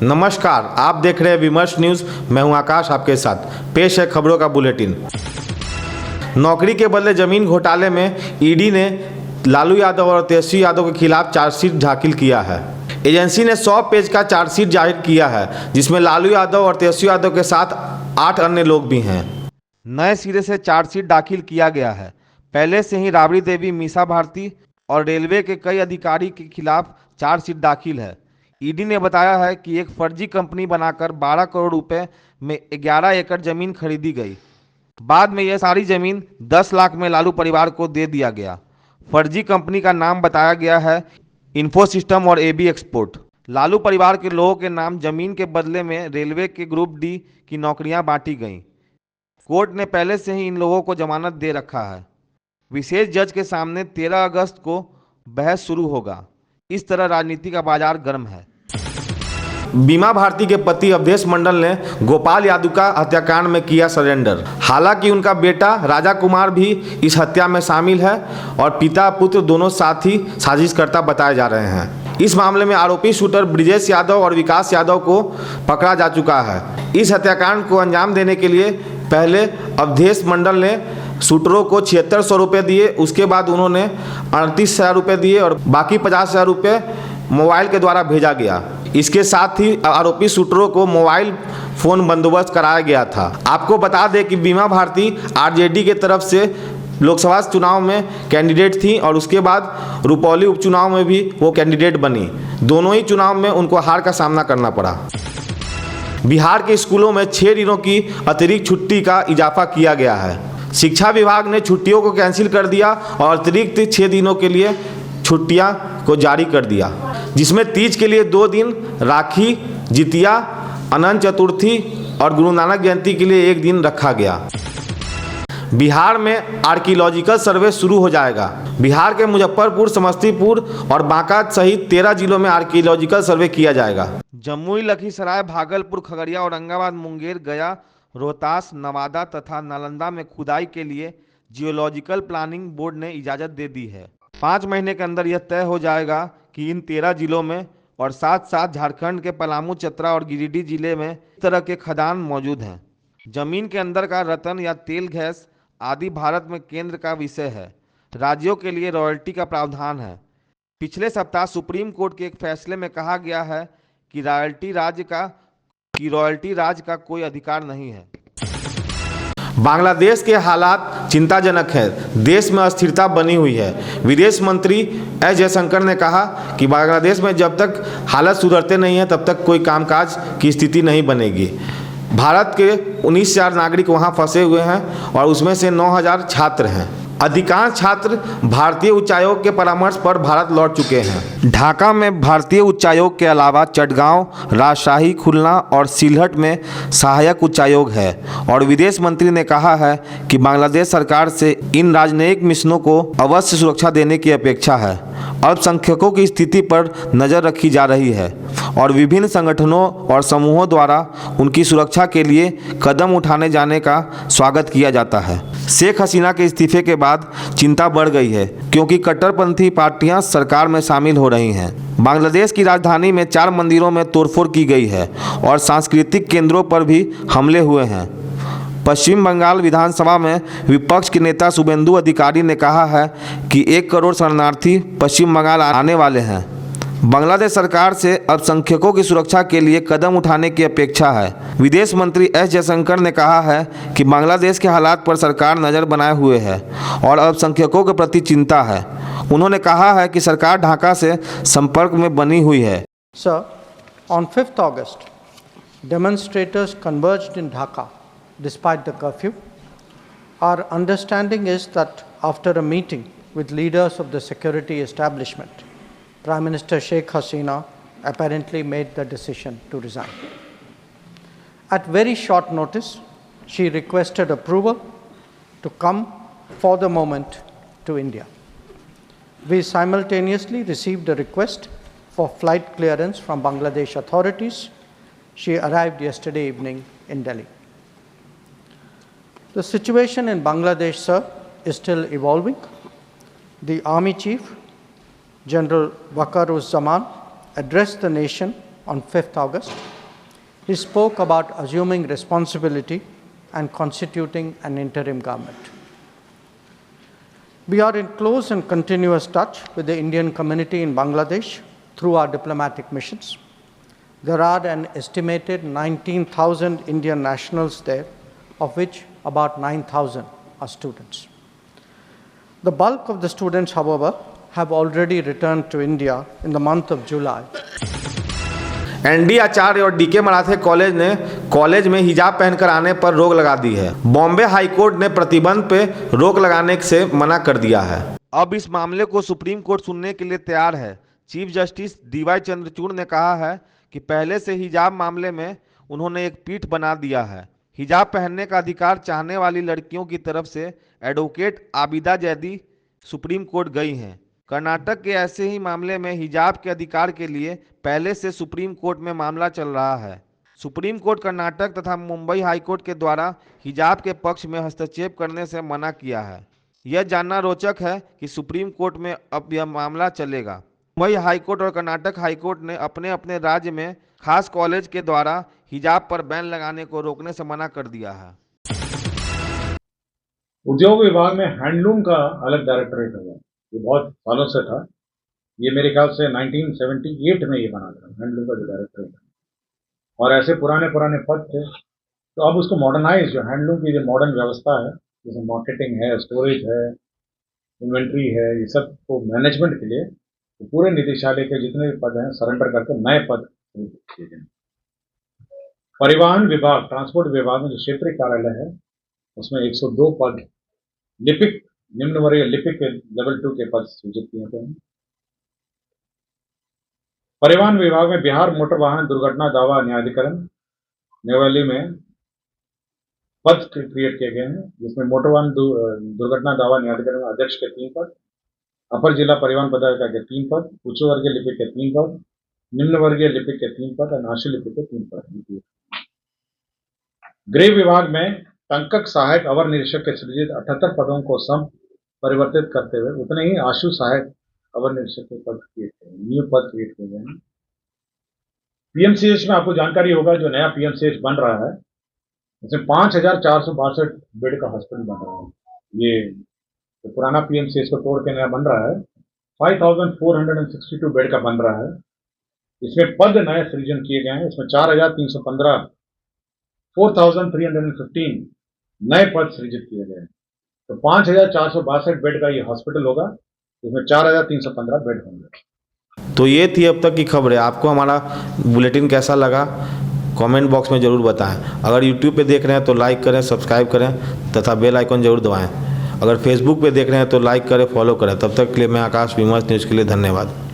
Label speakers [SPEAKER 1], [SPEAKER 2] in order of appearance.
[SPEAKER 1] नमस्कार, आप देख रहे हैं विमर्श न्यूज़। मैं हूं आकाश, आपके साथ पेश है खबरों का बुलेटिन। नौकरी के बदले जमीन घोटाले में ईडी ने लालू यादव और तेजस्वी यादव के खिलाफ चार्जशीट दाखिल किया है। एजेंसी ने 100 पेज का चार्जशीट जाहिर किया है, जिसमें लालू यादव और तेजस्वी यादव के साथ 8 अन्य लोग भी हैं। नए सिरे से चार्जशीट दाखिल किया गया है। पहले से ही राबड़ी देवी, मीसा भारती और रेलवे के कई अधिकारी के खिलाफ चार्जशीट दाखिल है। ईडी ने बताया है कि एक फर्जी कंपनी बनाकर 12 करोड़ रुपए में 11 एकड़ जमीन खरीदी गई। बाद में यह सारी जमीन 10 लाख में लालू परिवार को दे दिया गया। फर्जी कंपनी का नाम बताया गया है इन्फोसिस्टम और एबी एक्सपोर्ट। लालू परिवार के लोगों के नाम जमीन के बदले में रेलवे के ग्रुप डी की नौकरियां बांटी गईं। कोर्ट ने पहले से ही इन लोगों को जमानत दे रखा है। विशेष जज के सामने 13 अगस्त को बहस शुरू होगा। इस तरह राजनीति का बाजार गर्म है। बीमा भारती के पति अवधेश मंडल ने गोपाल यादव का हत्याकांड में किया सरेंडर। हालांकि उनका बेटा राजा कुमार भी इस हत्या में शामिल है और पिता पुत्र दोनों साथ ही साजिशकर्ता बताए जा रहे हैं। इस मामले में आरोपी शूटर ब्रिजेश यादव और विकास यादव को पकड़ा जा चुका है। इस हत्याकांड को अंजाम देने के लिए पहले अवधेश मंडल ने शूटरों को 7600 रुपये दिए। उसके बाद उन्होंने 38,000 रुपये दिए और बाकी 50,000 रुपये मोबाइल के द्वारा भेजा गया। इसके साथ ही आरोपी शूटरों को मोबाइल फ़ोन बंदोबस्त कराया गया था। आपको बता दें कि बीमा भारती आरजेडी के तरफ से लोकसभा चुनाव में कैंडिडेट थी और उसके बाद रुपौली उपचुनाव में भी वो कैंडिडेट बनी। दोनों ही चुनाव में उनको हार का सामना करना पड़ा। बिहार के स्कूलों में 6 दिनों की अतिरिक्त छुट्टी का इजाफा किया गया है। शिक्षा विभाग ने छुट्टियों को कैंसिल कर दिया और अतिरिक्त 6 दिनों के लिए छुट्टियां को जारी कर दिया, जिसमें तीज के लिए 2 दिन, राखी, जितिया, अनंत चतुर्थी और गुरु नानक जयंती के लिए 1 दिन रखा गया। बिहार में आर्कियोलॉजिकल सर्वे शुरू हो जाएगा। बिहार के मुजफ्फरपुर, समस्तीपुर और बांका सहित 13 जिलों में आर्कियोलॉजिकल सर्वे किया जाएगा। जमुई, लखीसराय, भागलपुर, खगड़िया, औरंगाबाद, मुंगेर, गया, रोहतास, नवादा तथा नालंदा में खुदाई के लिए जियोलॉजिकल प्लानिंग बोर्ड ने इजाज़त दे दी है। 5 महीने के अंदर यह तय हो जाएगा कि इन 13 जिलों में और साथ साथ झारखंड के पलामू, चतरा और गिरिडीह जिले में इस तरह के खदान मौजूद हैं। जमीन के अंदर का रत्न या तेल गैस आदि भारत में केंद्र का विषय है। राज्यों के लिए रॉयल्टी का प्रावधान है। पिछले सप्ताह सुप्रीम कोर्ट के एक फैसले में कहा गया है कि रॉयल्टी राज्य का कोई अधिकार नहीं है। बांग्लादेश के हालात चिंताजनक है। देश में अस्थिरता बनी हुई है। विदेश मंत्री एस जयशंकर ने कहा कि बांग्लादेश में जब तक हालत सुधरते नहीं हैं तब तक कोई कामकाज की स्थिति नहीं बनेगी। भारत के 19,000 नागरिक वहां फंसे हुए हैं और उसमें से 9,000 छात्र हैं। अधिकांश छात्र भारतीय उच्चायोग के परामर्श पर भारत लौट चुके हैं। ढाका में भारतीय उच्चायोग के अलावा चटगांव, राजशाही, खुलना और सिलहट में सहायक उच्चायोग है और विदेश मंत्री ने कहा है कि बांग्लादेश सरकार से इन राजनयिक मिशनों को अवश्य सुरक्षा देने की अपेक्षा है। अल्पसंख्यकों की स्थिति पर नज़र रखी जा रही है और विभिन्न संगठनों और समूहों द्वारा उनकी सुरक्षा के लिए कदम उठाने जाने का स्वागत किया जाता है। शेख हसीना के इस्तीफे के बाद चिंता बढ़ गई है क्योंकि कट्टरपंथी पार्टियां सरकार में शामिल हो रही हैं। बांग्लादेश की राजधानी में 4 मंदिरों में तोड़फोड़ की गई है और सांस्कृतिक केंद्रों पर भी हमले हुए हैं। पश्चिम बंगाल विधानसभा में विपक्ष के नेता शुभेंदु अधिकारी ने कहा है कि 1 करोड़ शरणार्थी पश्चिम बंगाल आने वाले हैं। बांग्लादेश सरकार से अल्पसंख्यकों की सुरक्षा के लिए कदम उठाने की अपेक्षा है। विदेश मंत्री एस जयशंकर ने कहा है कि बांग्लादेश के हालात पर सरकार नज़र बनाए हुए है और अल्पसंख्यकों के प्रति चिंता है। उन्होंने कहा है कि सरकार ढाका से संपर्क में बनी हुई है।
[SPEAKER 2] Sir, on 5th August, demonstrators converged in Dhaka despite the curfew. Our understanding is that after a meeting with leaders of the security establishment, Prime Minister Sheikh Hasina apparently made the decision to resign. At very short notice, she requested approval to come for the moment to India. We simultaneously received a request for flight clearance from Bangladesh authorities. She arrived yesterday evening in Delhi. The situation in Bangladesh, sir, is still evolving. The Army Chief, General Waqar-uz-Zaman, addressed the nation on 5th August. He spoke about assuming responsibility and constituting an interim government. We are in close and continuous touch with the Indian community in Bangladesh through our diplomatic missions. There are an estimated 19,000 Indian nationals there, of which about 9,000 are students. The bulk of the students, however, have already returned to India in the month of July.
[SPEAKER 1] ND Acharya और DK मराठे college ने college में हिजाब पहनकर आने पर रोक लगा दी है। बॉम्बे हाई कोर्ट ने प्रतिबंध पे रोक लगाने से मना कर दिया है। अब इस मामले को सुप्रीम कोर्ट सुनने के लिए तैयार है। चीफ जस्टिस डीवाई चंद्रचूड़ ने कहा है कि पहले से हिजाब मामले में उन्होंने एक पीठ बना दिया है। हिजाब पहनने का अधिकार चाहने वाली लड़कियों की तरफ से advocate Abida Zaidi supreme court गई हैं। कर्नाटक के ऐसे ही मामले में हिजाब के अधिकार के लिए पहले से सुप्रीम कोर्ट में मामला चल रहा है। सुप्रीम कोर्ट कर्नाटक तथा मुंबई हाई कोर्ट के द्वारा हिजाब के पक्ष में हस्तक्षेप करने से मना किया है। यह जानना रोचक है कि सुप्रीम कोर्ट में अब यह मामला चलेगा। मुंबई हाई कोर्ट और कर्नाटक हाई कोर्ट ने अपने अपने राज्य में खास कॉलेज के द्वारा हिजाब पर बैन लगाने को रोकने से मना कर दिया है।
[SPEAKER 3] उद्योग विभाग में हैंडलूम का अलग डायरेक्टरेट होगा। ये बहुत सालों से था। ये मेरे ख्याल से 1978 में ये बना था, हैंडलूम का जो डायरेक्टरेट है। और ऐसे पुराने पुराने पद थे, तो अब उसको मॉडर्नाइज, जो हैंडलूम की जो मॉडर्न व्यवस्था है, जैसे मार्केटिंग है, स्टोरेज है, इन्वेंट्री है, ये सब को मैनेजमेंट के लिए तो पूरे निदेशालय के जितने भी पद हैं सरेंडर करके नए पद किए गए। परिवहन विभाग, ट्रांसपोर्ट विभाग में जो क्षेत्रीय कार्यालय है उसमें 102 पद लिपिक, निम्न वर्गीय लिपिक के लेवल 2 के पद सृजित किए गए हैं। परिवहन विभाग में बिहार मोटर वाहन दुर्घटना दावा न्यायाधिकरण न्यूदिल्ली में पद क्रिएट किए गए हैं, जिसमें मोटर वाहन दुर्घटना दावा न्यायाधिकरण में अध्यक्ष के 3 पद, अपर जिला परिवहन पदाधिकारी के 3 पद, उच्च वर्गीय लिपिक के 3 पद, निम्न वर्गीय लिपिक के 3 पद और आशु लिपिक के 3 पद। गृह विभाग में टंकक सहायक अवर निरीक्षक के सृजित 78 पदों को सम परिवर्तित करते हुए उतने ही आशु सहायक अवर निरीक्षक के पद क्रिएट किए, न्यू पद क्रिएट किए गए हैं। पीएमसीएच में आपको जानकारी होगा, जो नया पीएमसीएच बन रहा है उसमें 5462 बेड का हॉस्पिटल बन रहा है। ये तो पुराना पीएमसीएच को तोड़ के नया बन रहा है। 5462 बेड का बन रहा है। इसमें पद नए सृजन किए गए हैं। इसमें 4315 4315 नए पद सृजित किए गए हैं। तो 5462 बेड का ये हॉस्पिटल होगा, इसमें 4315 बेड होंगे।
[SPEAKER 1] तो ये थी अब तक की खबरें। आपको हमारा बुलेटिन कैसा लगा कमेंट बॉक्स में ज़रूर बताएं। अगर यूट्यूब पे देख रहे हैं तो लाइक करें, सब्सक्राइब करें तथा बेल आइकन ज़रूर दबाएं। अगर फेसबुक पे देख रहे हैं तो लाइक करें, फॉलो करें। तब तक के लिए मैं आकाश विमर्श न्यूज़ के लिए धन्यवाद।